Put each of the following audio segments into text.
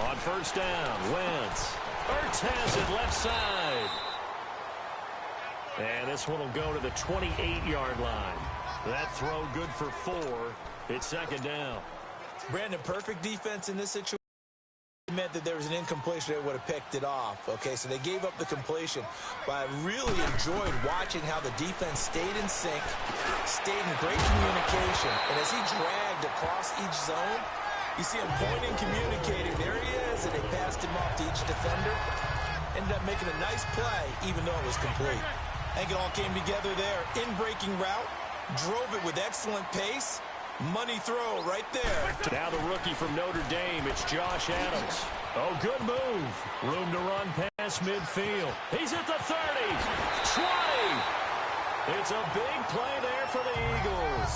On first down, Wentz. Ertz has it left side. And this one will go to the 28-yard line. That throw good for 4. It's second down. Brandon, perfect defense in this situation. Meant that there was an incompletion that would have picked it off. Okay, so they gave up the completion. But I really enjoyed watching how the defense stayed in sync, stayed in great communication. And as he dragged across each zone, you see him pointing, communicating. There he is, and they passed him off to each defender. Ended up making a nice play, even though it was complete. I think it all came together there. In-breaking route, drove it with excellent pace. Money throw right there. Now the rookie from Notre Dame, it's Josh Adams. Oh, good move. Room to run past midfield. He's at the 30, 20. It's a big play there for the Eagles.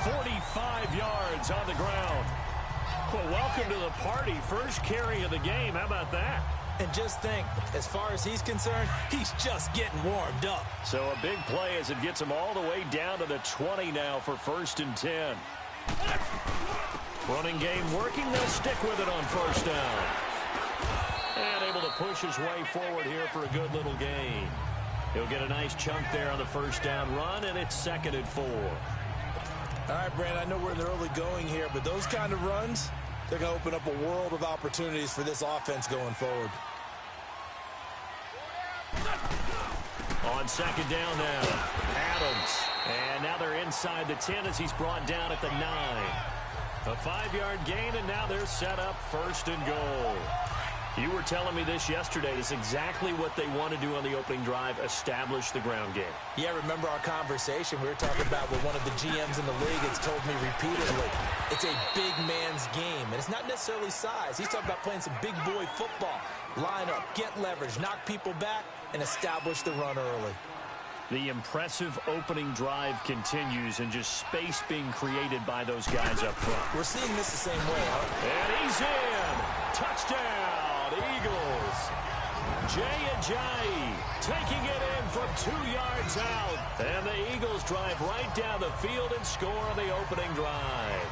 45 yards on the ground. Well, welcome to the party. First carry of the game. How about that? And just think, as far as he's concerned, he's just getting warmed up. So a big play as it gets him all the way down to the 20 now for 1st and 10. Running game working. They'll stick with it on first down. And able to push his way forward here for a good little gain. He'll get a nice chunk there on the first down run, and it's 2nd and 4. All right, Brandon, I know we're in the early going here, but those kind of runs, they're going to open up a world of opportunities for this offense going forward. On 2nd down now, Adams. And now they're inside the 10 as he's brought down at the 9. A 5-yard gain, and now they're set up 1st and goal. You were telling me this yesterday. This is exactly what they want to do on the opening drive, establish the ground game. Yeah, remember our conversation we were talking about with one of the GMs in the league has told me repeatedly, it's a big man's game, and it's not necessarily size. He's talking about playing some big boy football. Line up, get leverage, knock people back, and establish the run early. The impressive opening drive continues, and just space being created by those guys up front. We're seeing this the same way, huh? And he's in. Touchdown, Eagles. Jay Ajayi taking it in from 2 yards out. And the Eagles drive right down the field and score on the opening drive.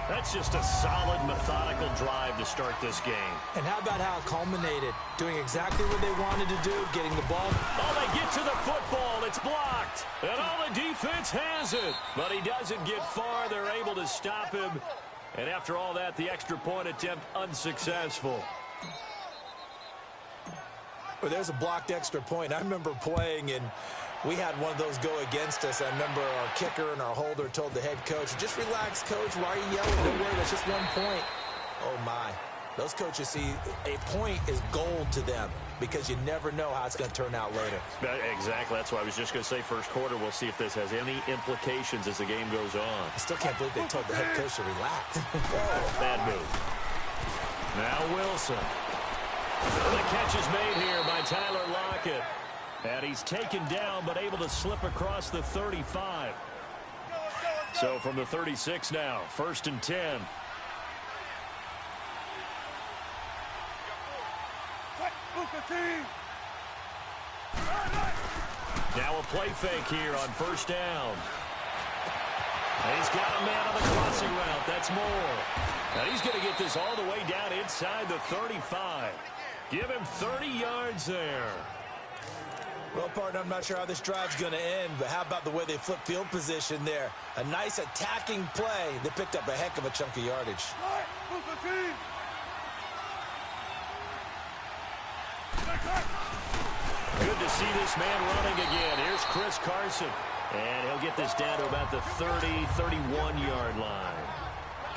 That's just a solid, methodical drive to start this game. And how about how it culminated? Doing exactly what they wanted to do, getting the ball. Oh, they get to the football. It's blocked. And all the defense has it. But he doesn't get far. They're able to stop him. And after all that, the extra point attempt unsuccessful. Well, there's a blocked extra point. I remember playing, and we had one of those go against us. I remember our kicker and our holder told the head coach, just relax, coach. Why are you yelling? Don't worry, that's just 1 point. Oh, my. Those coaches see a point is gold to them because you never know how it's going to turn out later. Exactly. That's why I was just going to say first quarter. We'll see if this has any implications as the game goes on. I still can't believe they told the head coach to relax. Bad move. Now Wilson. The catch is made here by Tyler Lockett. And he's taken down but able to slip across the 35. So from the 36 now, 1st and 10. Now a play fake here on first down. He's got a man on the crossing route. That's Moore. Now he's going to get this all the way down inside the 35. Give him 30 yards there. Well, partner, I'm not sure how this drive's going to end, but how about the way they flip field position there? A nice attacking play that picked up a heck of a chunk of yardage. Good to see this man running again. Here's Chris Carson. And he'll get this down to about the 30, 31-yard line.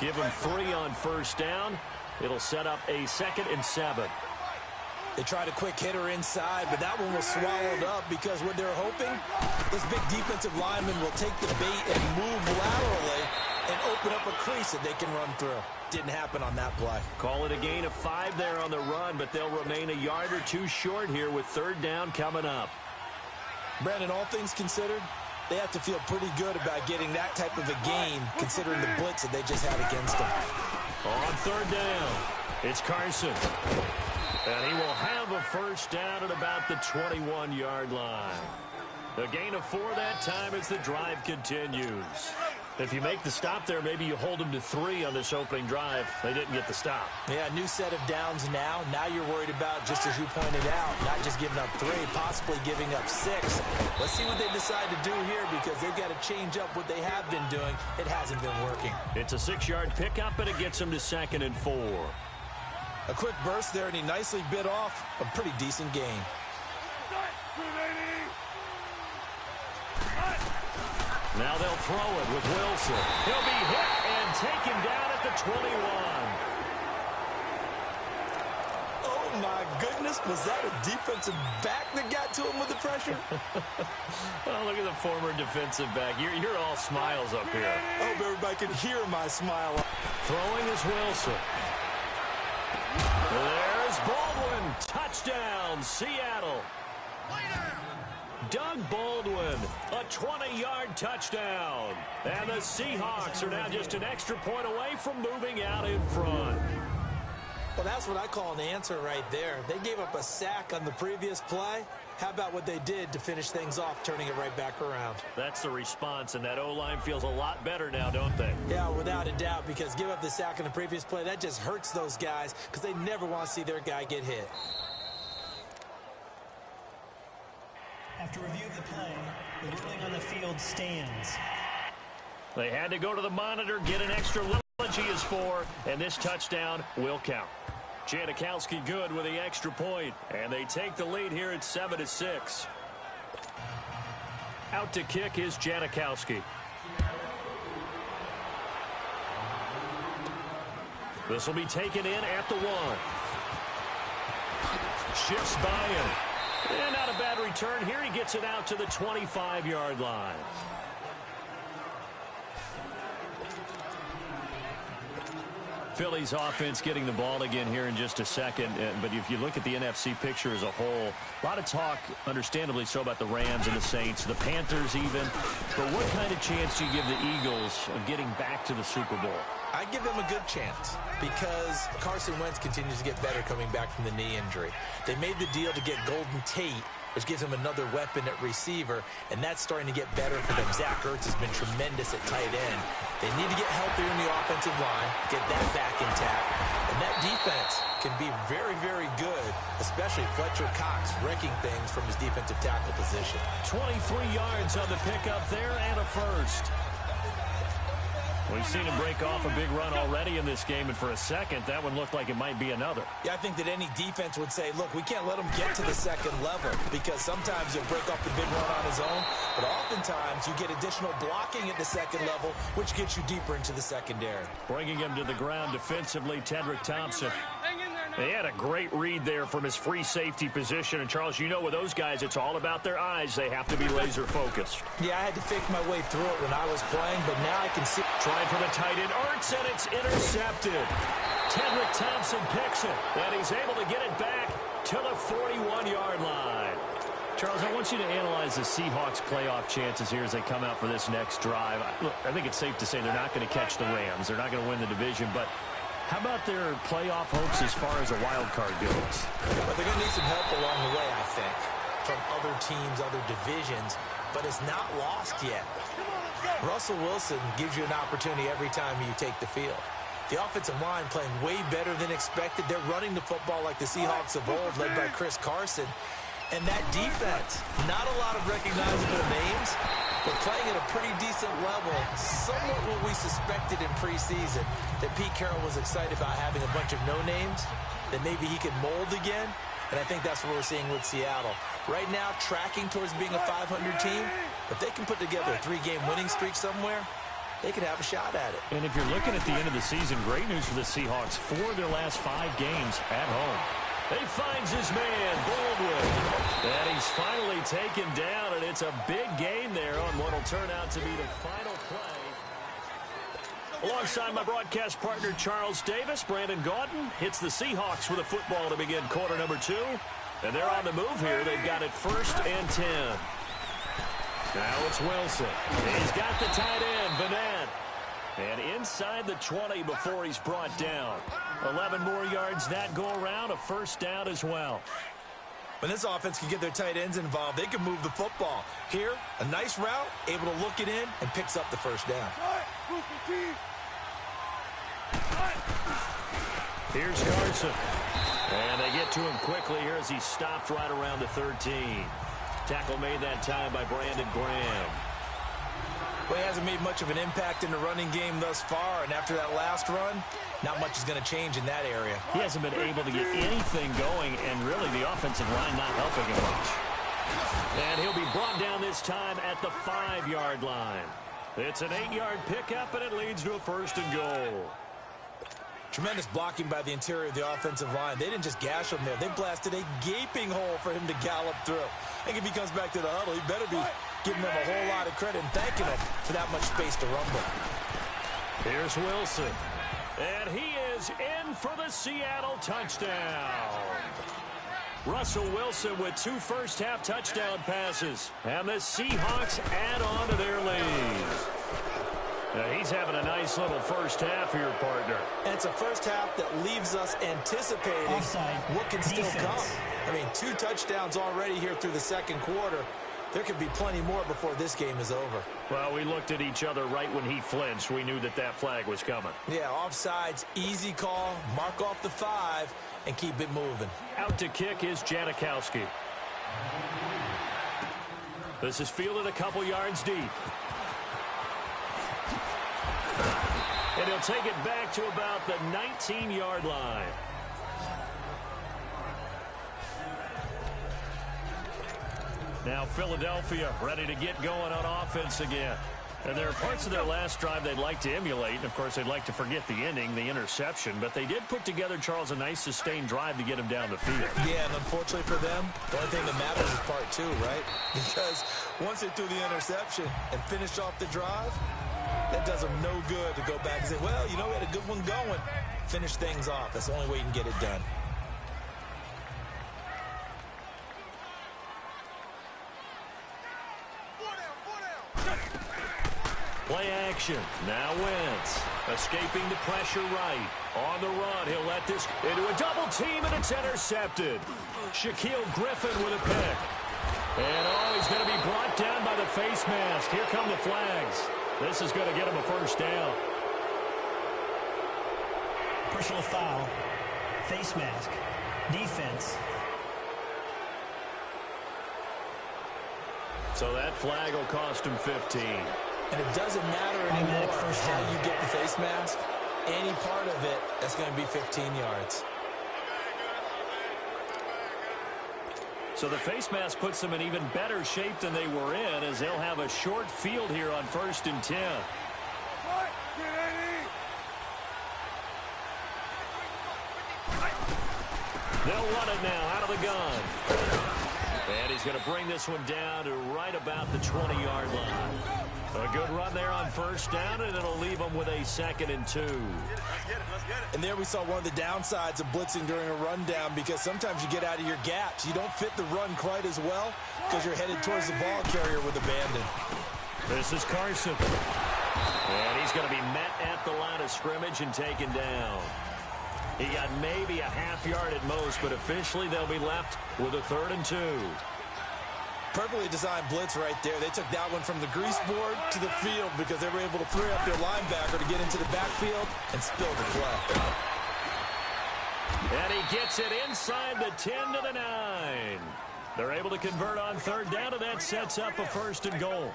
Give him 3 on first down. It'll set up a 2nd and 7. They tried a quick hitter inside, but that one was swallowed up because what they're hoping, this big defensive lineman will take the bait and move laterally and open up a crease that they can run through. Didn't happen on that play. Call it a gain of 5 there on the run, but they'll remain a yard or 2 short here with 3rd down coming up. Brandon, all things considered, they have to feel pretty good about getting that type of a gain considering the blitz that they just had against them. On 3rd down, it's Carson. And he will have a first down at about the 21-yard line. A gain of 4 that time as the drive continues. If you make the stop there, maybe you hold them to 3 on this opening drive. They didn't get the stop. Yeah, new set of downs now. Now you're worried about, just as you pointed out, not just giving up 3, possibly giving up 6. Let's see what they decide to do here, because they've got to change up what they have been doing. It hasn't been working. It's a 6-yard pickup, and it gets them to 2nd and 4. A quick burst there, and he nicely bit off a pretty decent gain. Now they'll throw it with Wilson. He'll be hit and taken down at the 21. Oh, my goodness. Was that a defensive back that got to him with the pressure? Well, look at the former defensive back. You're all smiles up here. I hope everybody can hear my smile. Throwing is Wilson. There's Baldwin. Touchdown, Seattle. Doug Baldwin, a 20-yard touchdown. And the Seahawks are now just an extra point away from moving out in front. Well, that's what I call an answer right there. They gave up a sack on the previous play. How about what they did to finish things off, turning it right back around? That's the response, and that O-line feels a lot better now, don't they? Yeah, without a doubt, because give up the sack on the previous play, that just hurts those guys because they never want to see their guy get hit. After review of the play, the ruling on the field stands. They had to go to the monitor, get an extra little he is for, and this touchdown will count. Janikowski good with the extra point, and they take the lead here at 7-6. Out to kick is Janikowski. This will be taken in at the 1. Shifts by him. And not a bad return here. He gets it out to the 25-yard line. Philly's offense getting the ball again here in just a second. But if you look at the NFC picture as a whole, a lot of talk, understandably so, about the Rams and the Saints, the Panthers even. But what kind of chance do you give the Eagles of getting back to the Super Bowl? I give them a good chance because Carson Wentz continues to get better coming back from the knee injury. They made the deal to get Golden Tate, which gives them another weapon at receiver, and that's starting to get better for them. Zach Ertz has been tremendous at tight end. They need to get healthier in the offensive line, get that back intact, and that defense can be very, very good, especially Fletcher Cox wrecking things from his defensive tackle position. 23 yards on the pickup there and a first. We've seen him break off a big run already in this game, and for a second, that one looked like it might be another. Yeah, I think that any defense would say, look, we can't let him get to the second level because sometimes he'll break off the big run on his own, but oftentimes you get additional blocking at the second level, which gets you deeper into the secondary. Bringing him to the ground defensively, Tedrick Thompson. They had a great read there from his free safety position. And, Charles, you know with those guys, it's all about their eyes. They have to be laser-focused. Yeah, I had to fake my way through it when I was playing, but now I can see. Trying for the tight end, Ertz, and it's intercepted. Tedrick Thompson picks it, and he's able to get it back to the 41-yard line. Charles, I want you to analyze the Seahawks' playoff chances here as they come out for this next drive. Look, I think it's safe to say they're not going to catch the Rams. They're not going to win the division, but how about their playoff hopes as far as a wild card goes? Well, they're going to need some help along the way, I think, from other teams, other divisions, but it's not lost yet. Russell Wilson gives you an opportunity every time you take the field. The offensive line playing way better than expected. They're running the football like the Seahawks of old, led by Chris Carson. And that defense, not a lot of recognizable names, but playing at a pretty decent level, somewhat what we suspected in preseason, that Pete Carroll was excited about having a bunch of no-names, that maybe he could mold again, and I think that's what we're seeing with Seattle. Right now, tracking towards being a 500 team, if they can put together a 3-game winning streak somewhere, they could have a shot at it. And if you're looking at the end of the season, great news for the Seahawks. 4 of their last 5 games at home. He finds his man, Baldwin. And he's finally taken down, and it's a big game there on what will turn out to be the final play. Alongside my broadcast partner, Charles Davis, Brandon Gaudin hits the Seahawks with a football to begin quarter number 2. And they're on the move here. They've got it 1st and 10. Now it's Wilson. He's got the tight end, Vanette. And inside the 20 before he's brought down. 11 more yards that go around, a first down as well. When this offense can get their tight ends involved, they can move the football. Here, a nice route, able to look it in, and picks up the first down. Here's Carson. And they get to him quickly here as he stopped right around the 13. Tackle made that time by Brandon Graham. Well, he hasn't made much of an impact in the running game thus far, and after that last run, not much is going to change in that area. He hasn't been able to get anything going, and really the offensive line not helping him much. And he'll be brought down this time at the 5-yard line. It's an 8-yard pickup, and it leads to a 1st and goal. Tremendous blocking by the interior of the offensive line. They didn't just gash him there. They blasted a gaping hole for him to gallop through. I think if he comes back to the huddle, he better be giving them a whole lot of credit and thanking them for that much space to rumble. Here's Wilson. And he is in for the Seattle touchdown. Russell Wilson with 2 first-half touchdown passes. And the Seahawks add on to their lead. Now he's having a nice little first half here, partner. And it's a first half that leaves us anticipating what can still come. I mean, 2 touchdowns already here through the second quarter. There could be plenty more before this game is over. Well, we looked at each other right when he flinched. We knew that that flag was coming. Yeah, offsides, easy call, mark off the 5, and keep it moving. Out to kick is Janikowski. This is fielded a couple yards deep. And he'll take it back to about the 19-yard line. Now Philadelphia ready to get going on offense again. And there are parts of their last drive they'd like to emulate. And, of course, they'd like to forget the ending, the interception. But they did put together, Charles, a nice sustained drive to get him down the field. Yeah, and unfortunately for them, the only thing that matters is part 2, right? Because once they threw the interception and finished off the drive, that does them no good to go back and say, well, you know, we had a good one going. Finish things off. That's the only way you can get it done. Play action. Now Wentz. Escaping the pressure right. On the run, he'll let this into a double team, and it's intercepted. Shaquille Griffin with a pick. And, he's going to be brought down by the face mask. Here come the flags. This is going to get him a first down. Personal foul. Face mask. Defense. So that flag will cost him 15. And it doesn't matter anymore how you get the face mask. Any part of it, that's going to be 15 yards. So the face mask puts them in even better shape than they were in, as they'll have a short field here on 1st and 10. They'll run it now out of the gun. And he's going to bring this one down to right about the 20-yard line. A good run there on 1st down, and it'll leave them with a 2nd and 2. And there we saw one of the downsides of blitzing during a rundown, because sometimes you get out of your gaps. You don't fit the run quite as well because you're headed towards the ball carrier with abandon. This is Carson. And he's going to be met at the line of scrimmage and taken down. He got maybe a half yard at most, but officially they'll be left with a 3rd and 2. Perfectly designed blitz right there. They took that one from the grease board to the field because they were able to free up their linebacker to get into the backfield and spill the play. And he gets it inside the 10 to the 9. They're able to convert on 3rd down, and that sets up a 1st and goal.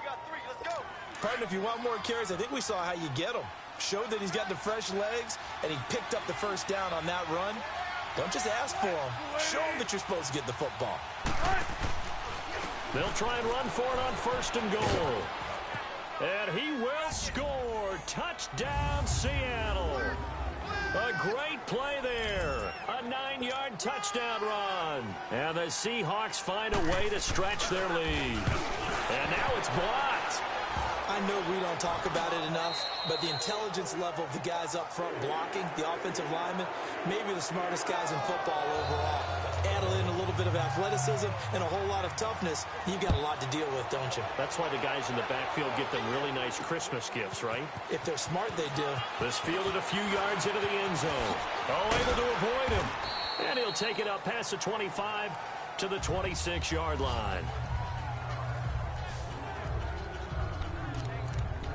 Partner, if you want more carries, I think we saw how you get them. Showed that he's got the fresh legs, and he picked up the 1st down on that run. Don't just ask for him. Show him that you're supposed to get the football. They'll try and run for it on 1st and goal. And he will score. Touchdown, Seattle. A great play there. A 9-yard touchdown run. And the Seahawks find a way to stretch their lead. And now it's blocked. I know we don't talk about it enough, but the intelligence level of the guys up front blocking, the offensive linemen, maybe the smartest guys in football overall. Add in a little bit of athleticism and a whole lot of toughness, you've got a lot to deal with, don't you? That's why the guys in the backfield get them really nice Christmas gifts, right? If they're smart, they do. This fielded a few yards into the end zone. Able to avoid him. And he'll take it up past the 25 to the 26-yard line.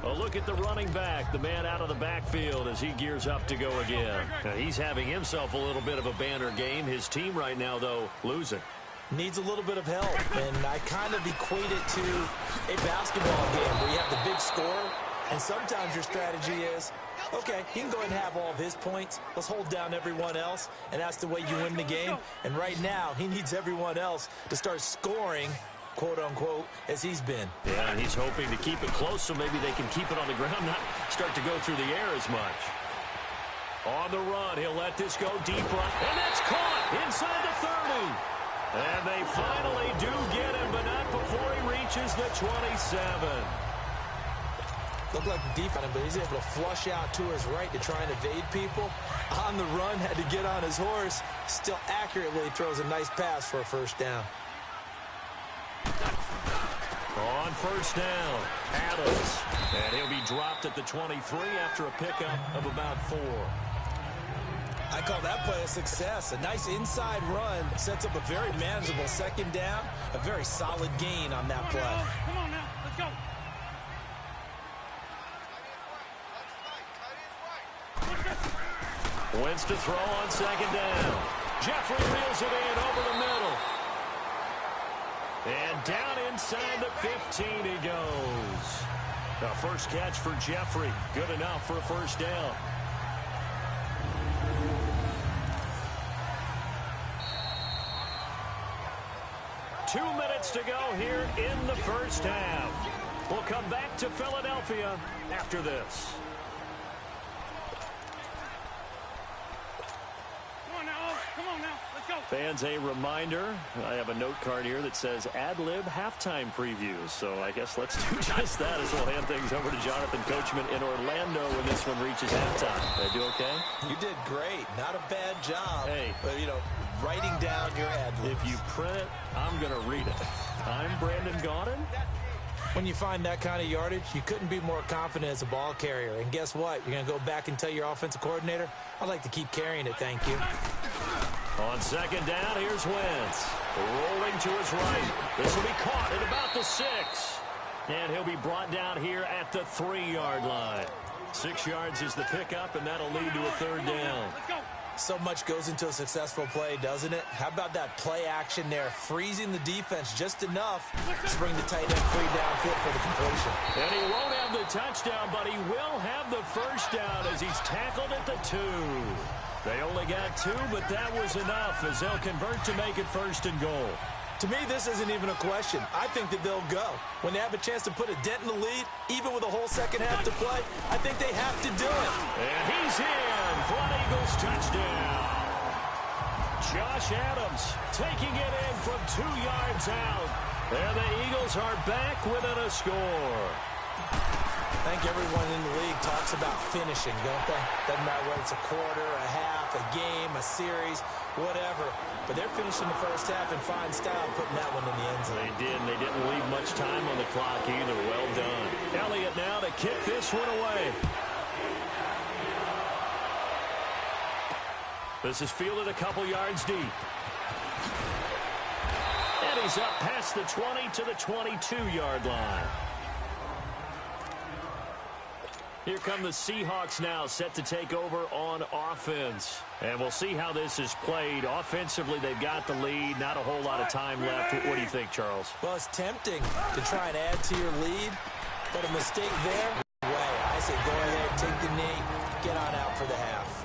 A look at the running back, the man out of the backfield as he gears up to go again. Now, he's having himself a little bit of a banner game. His team right now, though, losing. Needs a little bit of help, and I kind of equate it to a basketball game where you have the big scorer, and sometimes your strategy is, okay, he can go ahead and have all of his points. Let's hold down everyone else, and that's the way you win the game. And right now, he needs everyone else to start scoring, quote-unquote, as he's been. Yeah, and he's hoping to keep it close so maybe they can keep it on the ground, not start to go through the air as much. On the run, he'll let this go deep right, and that's caught inside the 30. And they finally do get him, but not before he reaches the 27. Looked like the defense, but he's able to flush out to his right to try and evade people. On the run, had to get on his horse. Still accurately throws a nice pass for a first down. On first down, Adams. And he'll be dropped at the 23 after a pickup of about 4. I call that play a success. A nice inside run sets up a very manageable second down. A very solid gain on that play. Come on now, let's go. Wentz to throw on second down. Jeffrey reels it in over the middle. And down inside the 15 he goes. The first catch for Jeffrey. Good enough for a first down. Two minutes to go here in the first half. We'll come back to Philadelphia after this. Come on now, let's go. Fans, a reminder, I have a note card here that says ad-lib halftime previews. So I guess let's do just that as we'll hand things over to Jonathan Coachman in Orlando when this one reaches halftime. Did I do okay? You did great. Not a bad job. Hey. But, you know, writing down your ad-libs. If you print it, I'm going to read it. I'm Brandon Gaudin. When you find that kind of yardage, you couldn't be more confident as a ball carrier. And guess what? You're going to go back and tell your offensive coordinator, I'd like to keep carrying it, thank you. On second down, here's Wentz. Rolling to his right. This will be caught at about the 6. And he'll be brought down here at the 3-yard line. 6 yards is the pickup, and that'll lead to a third down. So much goes into a successful play, doesn't it? How about that play action there, freezing the defense just enough to bring the tight end free downfield for the completion. And he won't have the touchdown, but he will have the first down as he's tackled at the 2. They only got 2, but that was enough as they'll convert to make it first and goal. To me, this isn't even a question. I think that they'll go. When they have a chance to put a dent in the lead, even with a whole second half to play, I think they have to do it. And he's in for an Eagles touchdown. Josh Adams taking it in from 2 yards out. And the Eagles are back within a score. I think everyone in the league talks about finishing, don't they? Doesn't matter whether it's a quarter, a half, a game, a series, whatever. But they're finishing the first half in fine style, putting that one in the end zone. They did, and they didn't leave much time on the clock either. Well done. Elliott now to kick this one away. This is fielded a couple yards deep. And he's up past the 20 to the 22-yard line. Here come the Seahawks now, set to take over on offense. And we'll see how this is played. Offensively, they've got the lead. Not a whole lot of time left. What do you think, Charles? Well, it's tempting to try and add to your lead, but a mistake there, way. I say go ahead, take the knee, get on out for the half.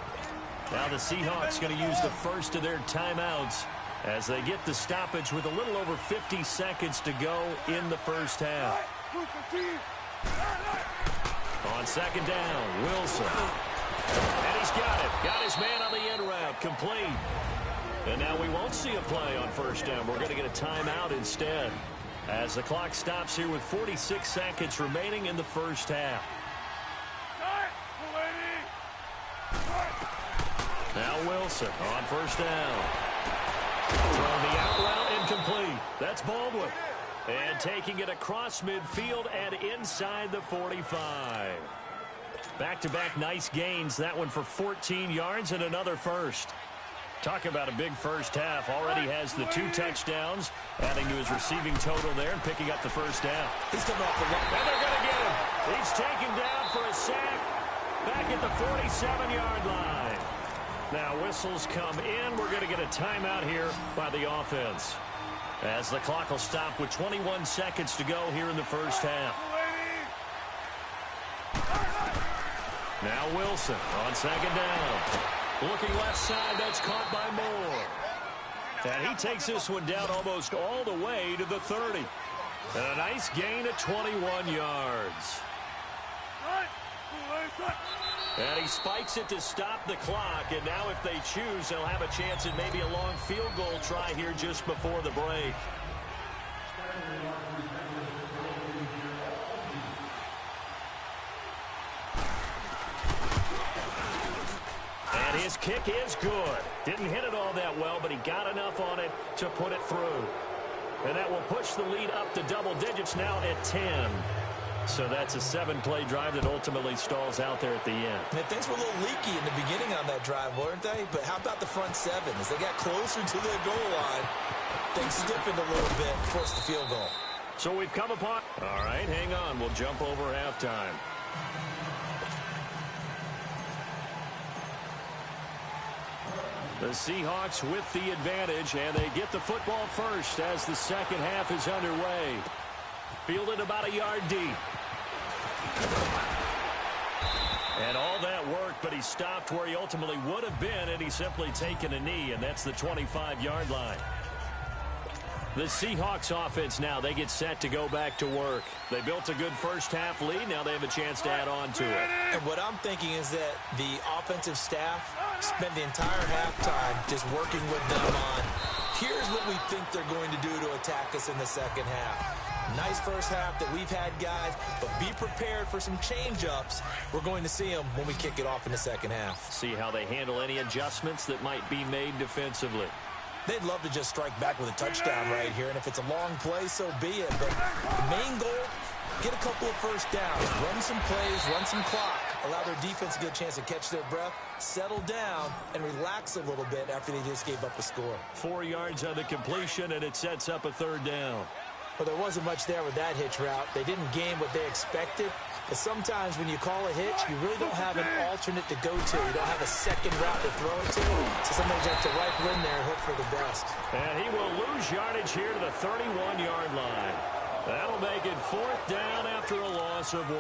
Now the Seahawks going to use the first of their timeouts as they get the stoppage with a little over 50 seconds to go in the first half. On second down, Wilson. And he's got it. Got his man on the end route. Complete. And now we won't see a play on first down. We're going to get a timeout instead as the clock stops here with 46 seconds remaining in the first half. Now Wilson on first down. Throwing the out route incomplete. That's Baldwin. And taking it across midfield and inside the 45. Back-to-back nice gains. That one for 14 yards and another first. Talk about a big first half. Already has the 2 touchdowns, adding to his receiving total there and picking up the first down. He's coming off the line. And they're going to get him. He's taken down for a sack back at the 47-yard line. Now whistles come in. We're going to get a timeout here by the offense, as the clock will stop with 21 seconds to go here in the first half. Now Wilson on second down. Looking left side, that's caught by Moore. And he takes this one down almost all the way to the 30. And a nice gain of 21 yards. And he spikes it to stop the clock. And now if they choose, they'll have a chance at maybe a long field goal try here just before the break. And his kick is good. Didn't hit it all that well, but he got enough on it to put it through. And that will push the lead up to double digits now at 10. So that's a 7-play drive that ultimately stalls out there at the end. And things were a little leaky in the beginning on that drive, weren't they? But how about the front seven? As they got closer to the goal line, things stiffened a little bit, forced the field goal. So we've come upon... All right, hang on. We'll jump over halftime. The Seahawks with the advantage, and they get the football first as the second half is underway. Fielded about a yard deep. And all that worked, but he stopped where he ultimately would have been, and he's simply taken a knee, and that's the 25-yard line. The Seahawks offense now, they get set to go back to work. They built a good first-half lead. Now they have a chance to add on to it. And what I'm thinking is that the offensive staff spent the entire halftime just working with them on, here's what we think they're going to do to attack us in the second half. Nice first half that we've had, guys, but be prepared for some change-ups. We're going to see them when we kick it off in the second half. See how they handle any adjustments that might be made defensively. They'd love to just strike back with a touchdown right here, and if it's a long play, so be it. But the main goal, get a couple of first downs, run some plays, run some clock, allow their defense to get a chance to catch their breath, settle down, and relax a little bit after they just gave up a score. 4 yards on the completion, and it sets up a third down. Well, there wasn't much there with that hitch route. They didn't gain what they expected. But sometimes when you call a hitch, you really don't have an alternate to go to. You don't have a second route to throw it to. So sometimes you have to rifle in there and hope for the best. And he will lose yardage here to the 31-yard line. That'll make it fourth down after a loss of 1.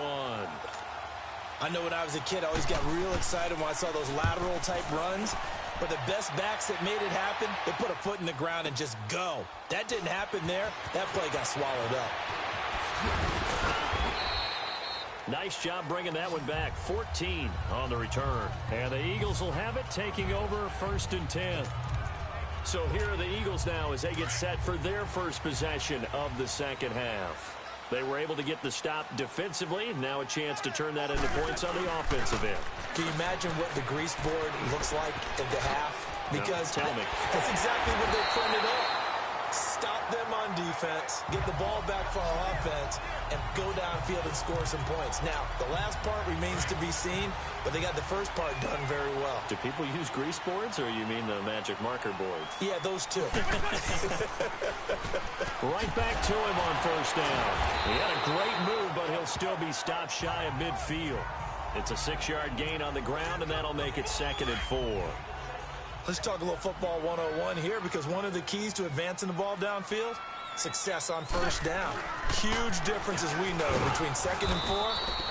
I know when I was a kid, I always got real excited when I saw those lateral-type runs. But the best backs that made it happen, they put a foot in the ground and just go. That didn't happen there. That play got swallowed up. Nice job bringing that one back. 14 on the return. And the Eagles will have it, taking over 1st and 10. So here are the Eagles now as they get set for their first possession of the second half. They were able to get the stop defensively. Now a chance to turn that into points on the offensive end. Can you imagine what the grease board looks like at the half? Because no, tell me. That's exactly what they printed up. Stop them on defense, get the ball back for our offense, and go downfield and score some points. Now, the last part remains to be seen, but they got the first part done very well. Do people use grease boards, or you mean the magic marker boards? Yeah, those two. Right back to him on first down. He had a great move, but he'll still be stopped shy of midfield. It's a 6-yard gain on the ground, and that'll make it 2nd and 4. Let's talk a little football 101 here, because one of the keys to advancing the ball downfield, success on first down. Huge difference, as we know, between 2nd and 4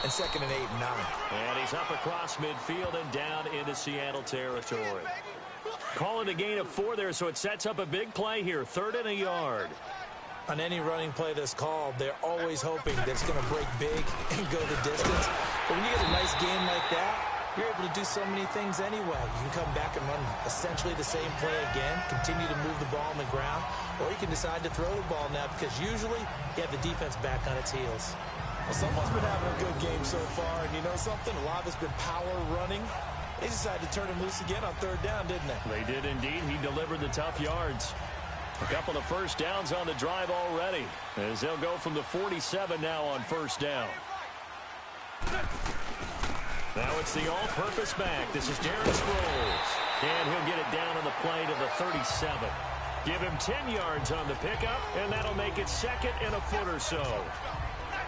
and 2nd and 8 and 9. And he's up across midfield and down into Seattle territory. Calling a gain of 4 there, so it sets up a big play here. 3rd and a yard. On any running play that's called, they're always hoping that it's going to break big and go the distance. But when you get a nice game like that, you're able to do so many things anyway. You can come back and run essentially the same play again, continue to move the ball on the ground, or you can decide to throw the ball now because usually you have the defense back on its heels. Well, someone's been having a good game so far, and you know something? A lot of it's been power running. They decided to turn him loose again on 3rd down, didn't they? They did indeed. He delivered the tough yards. A couple of first downs on the drive already, as they'll go from the 47 now on first down. Now it's the all-purpose back. This is Darren Sproles. And he'll get it down on the play to the 37. Give him 10 yards on the pickup, and that'll make it 2nd and a foot or so.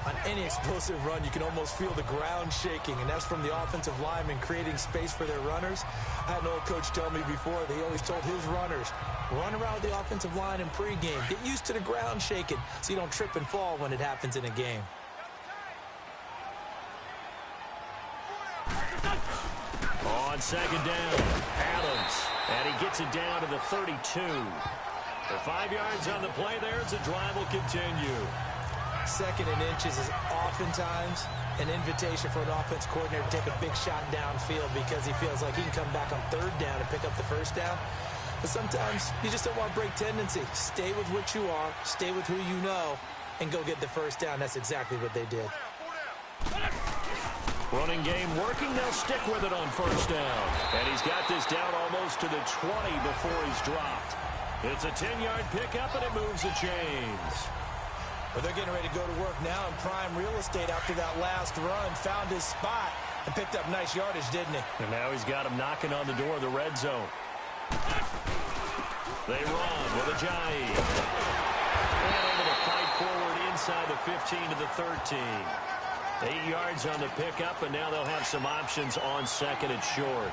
On any explosive run, you can almost feel the ground shaking, and that's from the offensive linemen creating space for their runners. I had an old coach tell me before that he always told his runners, run around the offensive line in pregame. Get used to the ground shaking so you don't trip and fall when it happens in a game. On second down, Adams, and he gets it down to the 32. For 5 yards on the play there, the drive will continue. Second and inches is oftentimes an invitation for an offense coordinator to take a big shot downfield because he feels like he can come back on third down and pick up the first down. But sometimes you just don't want to break tendency. Stay with what you are, stay with who you know, and go get the first down. That's exactly what they did. Running game working. They'll stick with it on first down. And he's got this down almost to the 20 before he's dropped. It's a 10-yard pickup, and it moves the chains. Well, they're getting ready to go to work now in prime real estate after that last run. Found his spot and picked up nice yardage, didn't he? And now he's got him knocking on the door of the red zone. They run with Ajayi. And able to fight forward inside the 15 to the 13. 8 yards on the pickup, and now they'll have some options on second and short.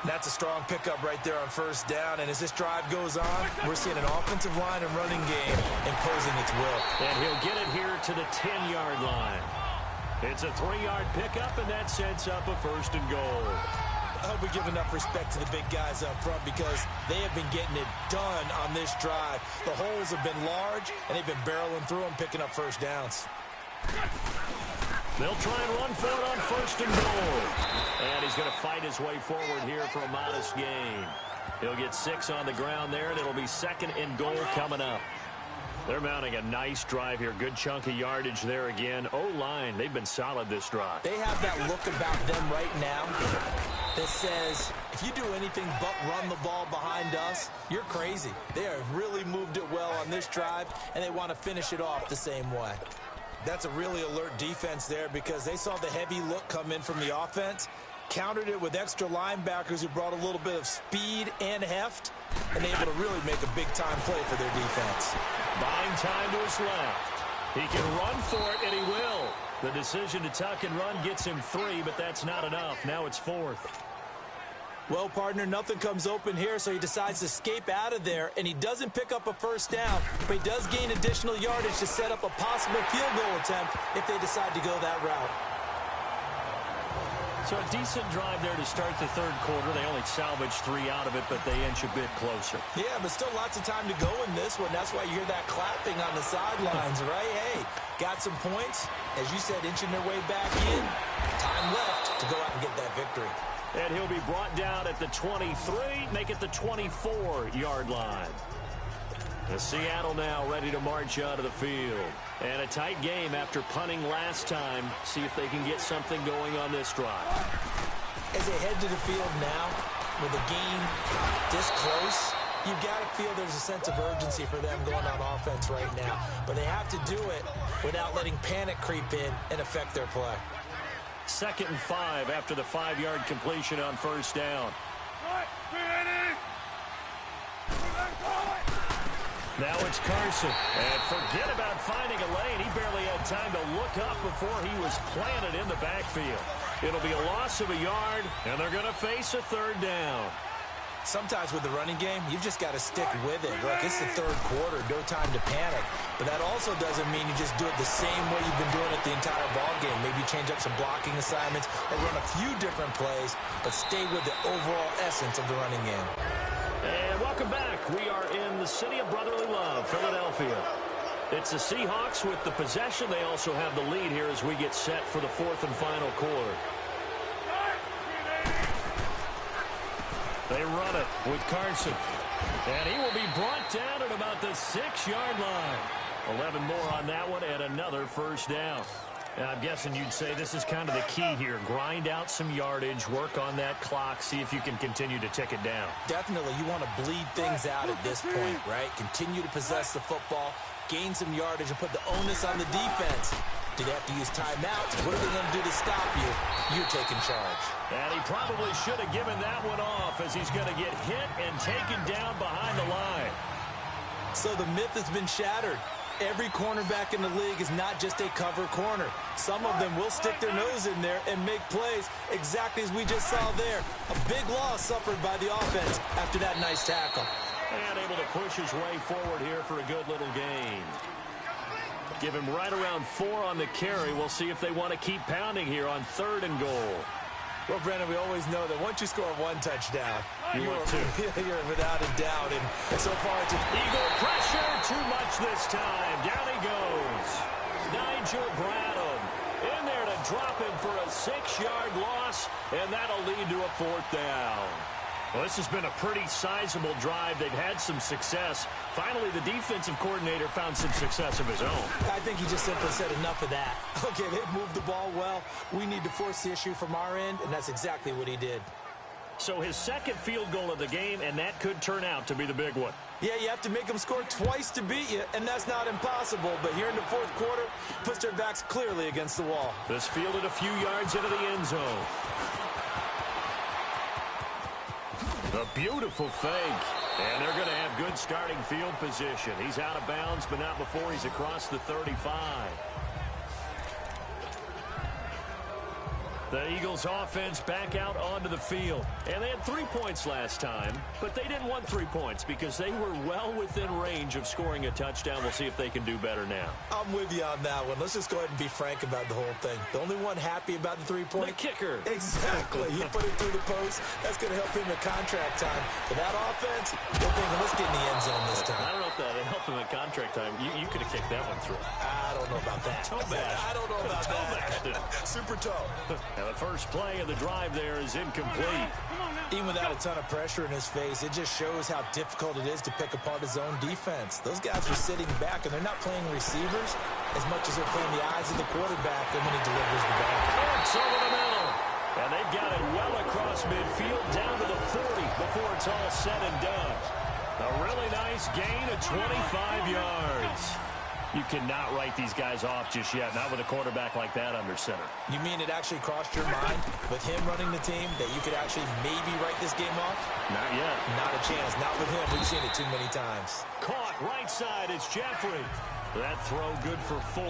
That's a strong pickup right there on first down, and as this drive goes on, we're seeing an offensive line and running game imposing its will. And he'll get it here to the 10-yard line. It's a 3-yard pickup, and that sets up a first and goal. I hope we give enough respect to the big guys up front because they have been getting it done on this drive. The holes have been large, and they've been barreling through them, picking up first downs. They'll try and run for it on first and goal. And he's going to fight his way forward here for a modest gain. He'll get 6 on the ground there, and it'll be second and goal coming up. They're mounting a nice drive here. Good chunk of yardage there again. O-line, they've been solid this drive. They have that look about them right now that says, if you do anything but run the ball behind us, you're crazy. They have really moved it well on this drive, and they want to finish it off the same way. That's a really alert defense there because they saw the heavy look come in from the offense, countered it with extra linebackers who brought a little bit of speed and heft, and able to really make a big-time play for their defense. Buying time to his left. He can run for it, and he will. The decision to tuck and run gets him 3, but that's not enough. Now it's 4th. Well, partner, nothing comes open here, so he decides to escape out of there, and he doesn't pick up a first down, but he does gain additional yardage to set up a possible field goal attempt if they decide to go that route. So a decent drive there to start the third quarter. They only salvaged 3 out of it, but they inch a bit closer. Yeah, but still lots of time to go in this one. That's why you hear that clapping on the sidelines, right? Hey, got some points. As you said, inching their way back in. Time left to go out and get that victory. And he'll be brought down at the 23, make it the 24-yard line. The Seattle now ready to march out of the field. And a tight game after punting last time. See if they can get something going on this drive. As they head to the field now, with the game this close, you've got to feel there's a sense of urgency for them going on offense right now. But they have to do it without letting panic creep in and affect their play. 2nd and 5 after the 5-yard completion on first down. Now it's Carson. And forget about finding a lane. He barely had time to look up before he was planted in the backfield. It'll be a loss of a yard, and they're going to face a 3rd down. Sometimes with the running game, you've just got to stick with it. Look, it's the third quarter, no time to panic. But that also doesn't mean you just do it the same way you've been doing it the entire ball game. Maybe change up some blocking assignments or run a few different plays, but stay with the overall essence of the running game. And welcome back. We are in the city of brotherly love, Philadelphia. It's the Seahawks with the possession. They also have the lead here as we get set for the 4th and final quarter. They run it with Carson. And he will be brought down at about the 6-yard line. 11 more on that one and another first down. And I'm guessing you'd say this is kind of the key here. Grind out some yardage, work on that clock, see if you can continue to tick it down. Definitely. You want to bleed things out at this point, right? Continue to possess the football, gain some yardage, and put the onus on the defense. Do they have to use timeouts? What are they going to do to stop you? You're taking charge. And he probably should have given that one off as he's going to get hit and taken down behind the line. So the myth has been shattered. Every cornerback in the league is not just a cover corner. Some of them will stick their nose in there and make plays exactly as we just saw there. A big loss suffered by the offense after that nice tackle. And able to push his way forward here for a good little gain. Give him right around 4 on the carry. We'll see if they want to keep pounding here on 3rd and goal. Well, Brandon, we always know that once you score 1 touchdown, you're without a doubt. And so far, it's Eagle pressure. Too much this time. Down he goes. Nigel Bradham in there to drop him for a 6-yard loss, and that'll lead to a 4th down. Well, this has been a pretty sizable drive. They've had some success. Finally, the defensive coordinator found some success of his own. I think he just simply said enough of that. Okay, they've moved the ball well. We need to force the issue from our end, and that's exactly what he did. So his 2nd field goal of the game, and that could turn out to be the big one. Yeah, you have to make them score twice to beat you, and that's not impossible. But here in the 4th quarter, puts their backs clearly against the wall. This fielded a few yards into the end zone. A beautiful fake. And they're going to have good starting field position. He's out of bounds, but not before he's across the 35. The Eagles offense back out onto the field. And they had 3 points last time, but they didn't want 3 points because they were well within range of scoring a touchdown. We'll see if they can do better now. I'm with you on that one. Let's just go ahead and be frank about the whole thing. The only one happy about the 3-point? The kicker. Exactly. He put it through the post. That's going to help him at contract time. For that offense, they're thinking, let's get in the end zone this time. I don't know if that helped him at contract time. You could have kicked that one through. I don't know about that. Toe bash. I don't know about that. Super toe. Now, the first play of the drive there is incomplete. Even without a ton of pressure in his face, it just shows how difficult it is to pick apart his own defense. Those guys are sitting back, and they're not playing receivers as much as they're playing the eyes of the quarterback and when he delivers the ball. It's over the middle. And they've got it well across midfield down to the 40 before it's all said and done. A really nice gain of 25 yards. You cannot write these guys off just yet, not with a quarterback like that under center. You mean it actually crossed your mind with him running the team that you could actually maybe write this game off? Not yet. Not a chance. Not with him. We've seen it too many times. Caught right side. It's Jeffrey. That throw good for 4.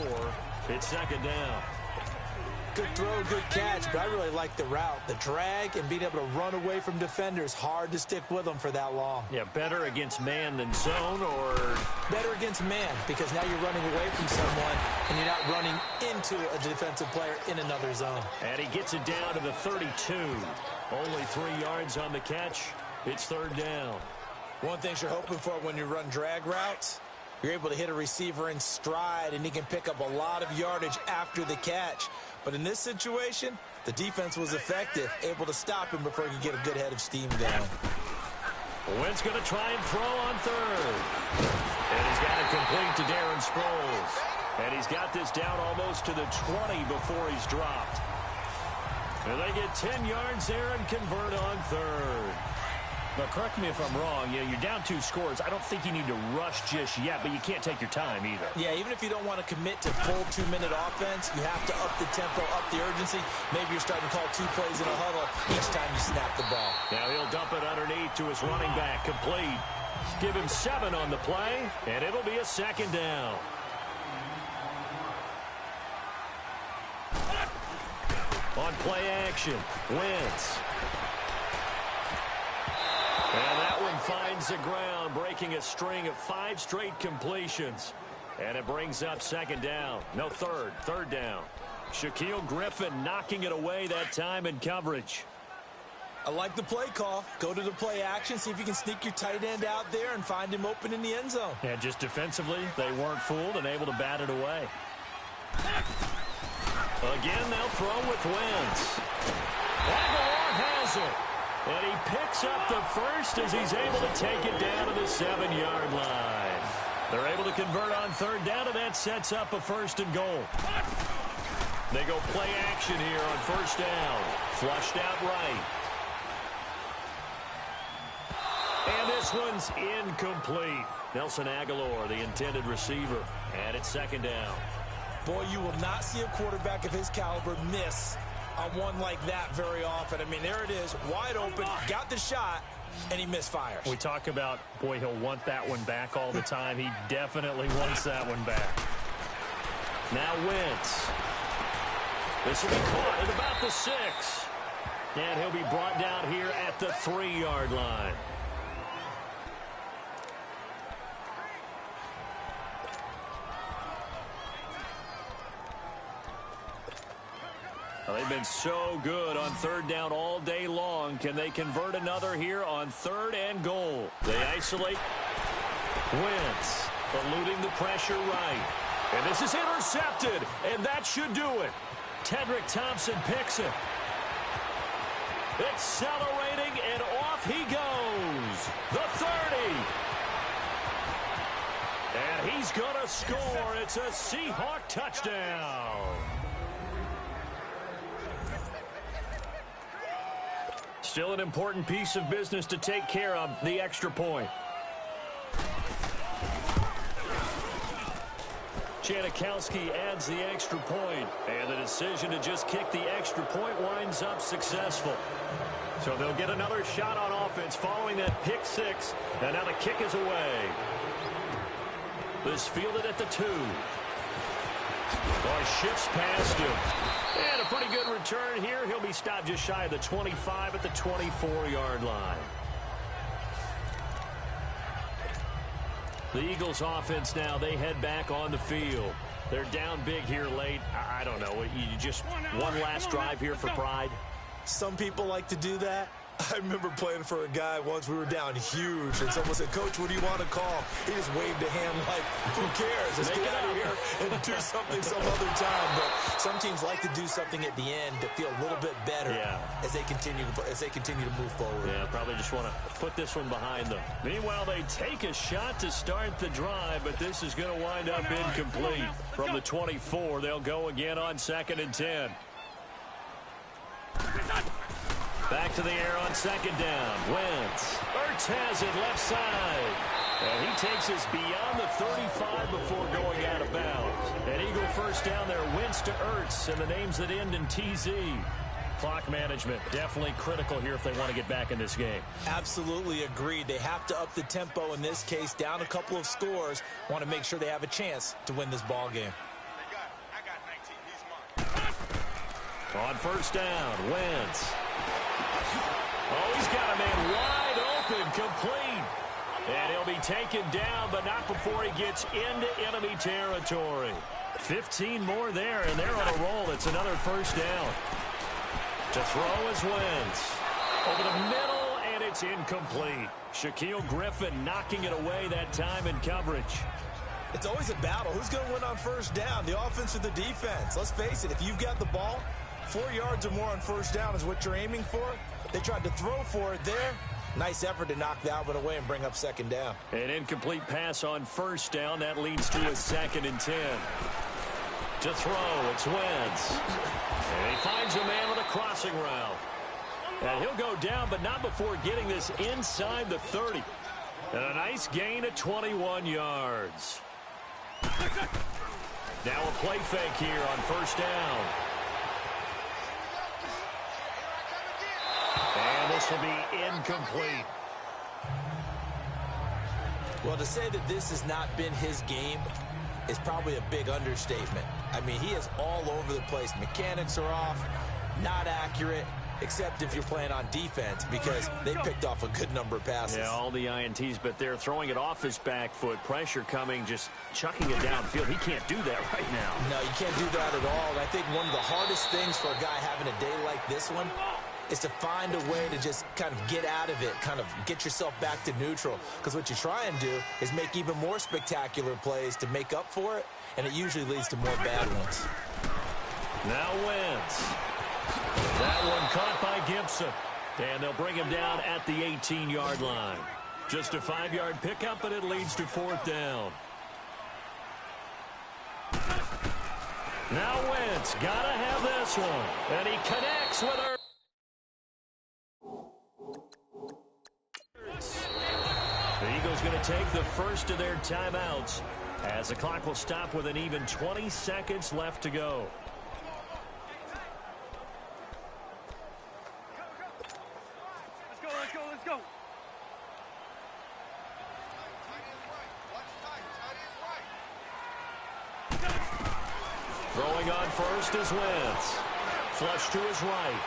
It's 2nd down. Good throw, good catch, but I really like the route. The drag and being able to run away from defenders, hard to stick with them for that long. Yeah, better against man than zone, or better against man, because now you're running away from someone and you're not running into a defensive player in another zone. And he gets it down to the 32. Only 3 yards on the catch. It's 3rd down. One thing you're hoping for when you run drag routes, you're able to hit a receiver in stride and he can pick up a lot of yardage after the catch. But in this situation, the defense was effective, able to stop him before he could get a good head of steam going. Wentz going to try and throw on 3rd. And he's got it complete to Darren Sproles. And he's got this down almost to the 20 before he's dropped. And they get 10 yards there and convert on 3rd. But correct me if I'm wrong, you're down 2 scores. I don't think you need to rush just yet, but you can't take your time either. Yeah, even if you don't want to commit to full 2-minute offense, you have to up the tempo, up the urgency. Maybe you're starting to call 2 plays in a huddle each time you snap the ball. Now he'll dump it underneath to his running back, complete. Give him 7 on the play, and it'll be a 2nd down. On play action, Wentz. And that one finds the ground, breaking a string of 5 straight completions. And it brings up 2nd down. No, 3rd down. Shaquille Griffin knocking it away that time in coverage. I like the play call. Go to the play action, see if you can sneak your tight end out there and find him open in the end zone. And just defensively, they weren't fooled and able to bat it away. Again, they'll throw with Wentz. Aguilar has it. And he picks up the first as he's able to take it down to the 7-yard line. They're able to convert on 3rd down, and that sets up a 1st and goal. They go play action here on 1st down. Flushed out right. And this one's incomplete. Nelson Aguilar, the intended receiver. And it's 2nd down. Boy, you will not see a quarterback of his caliber miss on one like that very often. I mean, there it is, wide open, got the shot, and he misfires. We talk about, boy, he'll want that one back all the time. He definitely wants that one back. Now Wentz. This will be caught at about the 6. And he'll be brought down here at the 3-yard line. Well, they've been so good on 3rd down all day long. Can they convert another here on 3rd and goal? They isolate Wentz, eluding the pressure right. And this is intercepted, and that should do it. Tedrick Thompson picks it. Accelerating, and off he goes. The 30. And he's going to score. It's a Seahawk touchdown. Still an important piece of business to take care of, the extra point. Janikowski adds the extra point, and the decision to just kick the extra point winds up successful. So they'll get another shot on offense following that pick 6, and now the kick is away. This fielded at the 2. Boy, shifts past him. And a pretty good return here. He'll be stopped just shy of the 25 at the 24-yard line. The Eagles offense now, they head back on the field. They're down big here late. I don't know. You just one last drive here for pride. Some people like to do that. I remember playing for a guy once. We were down huge, and someone said, "Coach, what do you want to call?" He just waved a hand like, "Who cares? Let's get out of here and do something some other time." But some teams like to do something at the end to feel a little bit better as they continue to move forward. Yeah, probably just want to put this one behind them. Meanwhile, they take a shot to start the drive, but this is going to wind up incomplete. From the 24, they'll go again on 2nd and 10. Back to the air on 2nd down. Wentz. Ertz has it left side. And he takes us beyond the 35 before going out of bounds. An Eagle first down there. Wentz to Ertz, and the names that end in TZ. Clock management definitely critical here if they want to get back in this game. Absolutely agreed. They have to up the tempo in this case. Down a couple of scores. Want to make sure they have a chance to win this ball game. On 1st down, Wentz. Oh, he's got a man wide open, complete. And he'll be taken down, but not before he gets into enemy territory. 15 more there, and they're on a roll. It's another 1st down. To throw is Wentz. Over the middle, and it's incomplete. Shaquille Griffin knocking it away that time in coverage. It's always a battle. Who's going to win on 1st down, the offense or the defense? Let's face it, if you've got the ball, 4 yards or more on 1st down is what you're aiming for. They tried to throw for it there. Nice effort to knock that one away and bring up 2nd down. An incomplete pass on 1st down. That leads to a 2nd and 10. To throw, it's Wentz. And he finds a man with a crossing route. And he'll go down, but not before getting this inside the 30. And a nice gain of 21 yards. Now a play fake here on 1st down. And this will be incomplete. Well, to say that this has not been his game is probably a big understatement. I mean, he is all over the place. Mechanics are off, not accurate, except if you're playing on defense, because they picked off a good number of passes. Yeah, all the INTs, but they're throwing it off his back foot. Pressure coming, just chucking it downfield. He can't do that right now. No, you can't do that at all. And I think one of the hardest things for a guy having a day like this one is to find a way to just kind of get out of it, kind of get yourself back to neutral. Because what you try and do is make even more spectacular plays to make up for it, and it usually leads to more bad ones. Now Wentz. That one caught by Gibson. And they'll bring him down at the 18-yard line. Just a 5-yard pickup, and it leads to 4th down. Now Wentz, gotta have this one. And he connects with her. The Eagles going to take the first of their timeouts as the clock will stop with an even 20 seconds left to go. Throwing on first is Wentz. Flush to his right.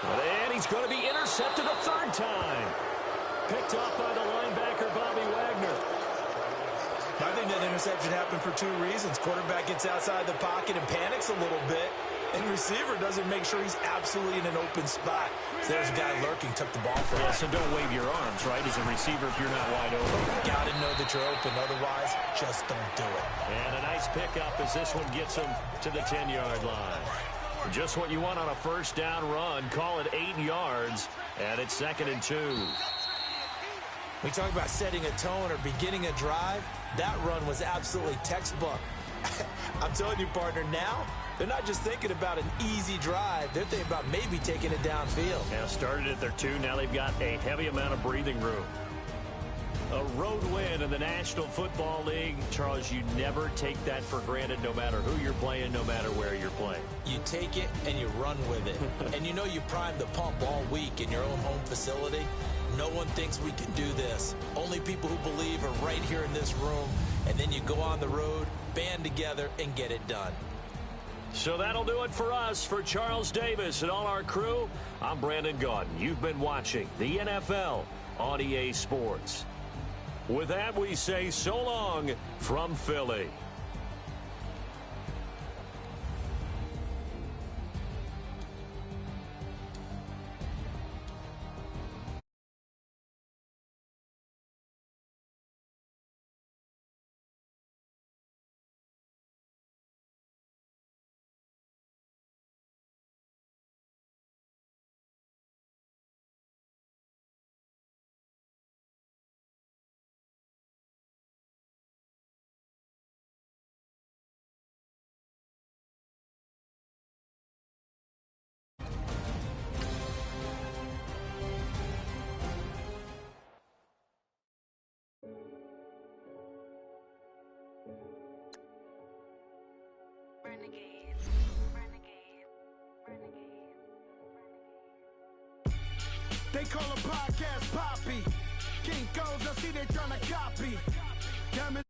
And he's going to be intercepted a third time. Picked off by the linebacker, Bobby Wagner. I think that interception happened for two reasons. Quarterback gets outside the pocket and panics a little bit, and receiver doesn't make sure he's absolutely in an open spot. So there's a guy lurking, took the ball from him. Yeah, so don't wave your arms, right, as a receiver if you're not wide open. Got to know that you're open. Otherwise, just don't do it. And a nice pickup as this one gets him to the 10-yard line. Just what you want on a first down run. Call it 8 yards, and it's 2nd and 2. We talk about setting a tone or beginning a drive. That run was absolutely textbook. I'm telling you, partner, now they're not just thinking about an easy drive. They're thinking about maybe taking it downfield. Yeah, started at their 2. Now they've got a heavy amount of breathing room. A road win in the National Football League. Charles, you never take that for granted no matter who you're playing, no matter where you're playing. You take it and you run with it. And you know you primed the pump all week in your own home facility. No one thinks we can do this. Only people who believe are right here in this room. And then you go on the road, band together, and get it done. So that'll do it for us. For Charles Davis and all our crew, I'm Brandon Gaudin. You've been watching the NFL on EA Sports. With that, we say so long from Philly. They call a podcast Poppy. King goes, I see they tryna copy. Damn it.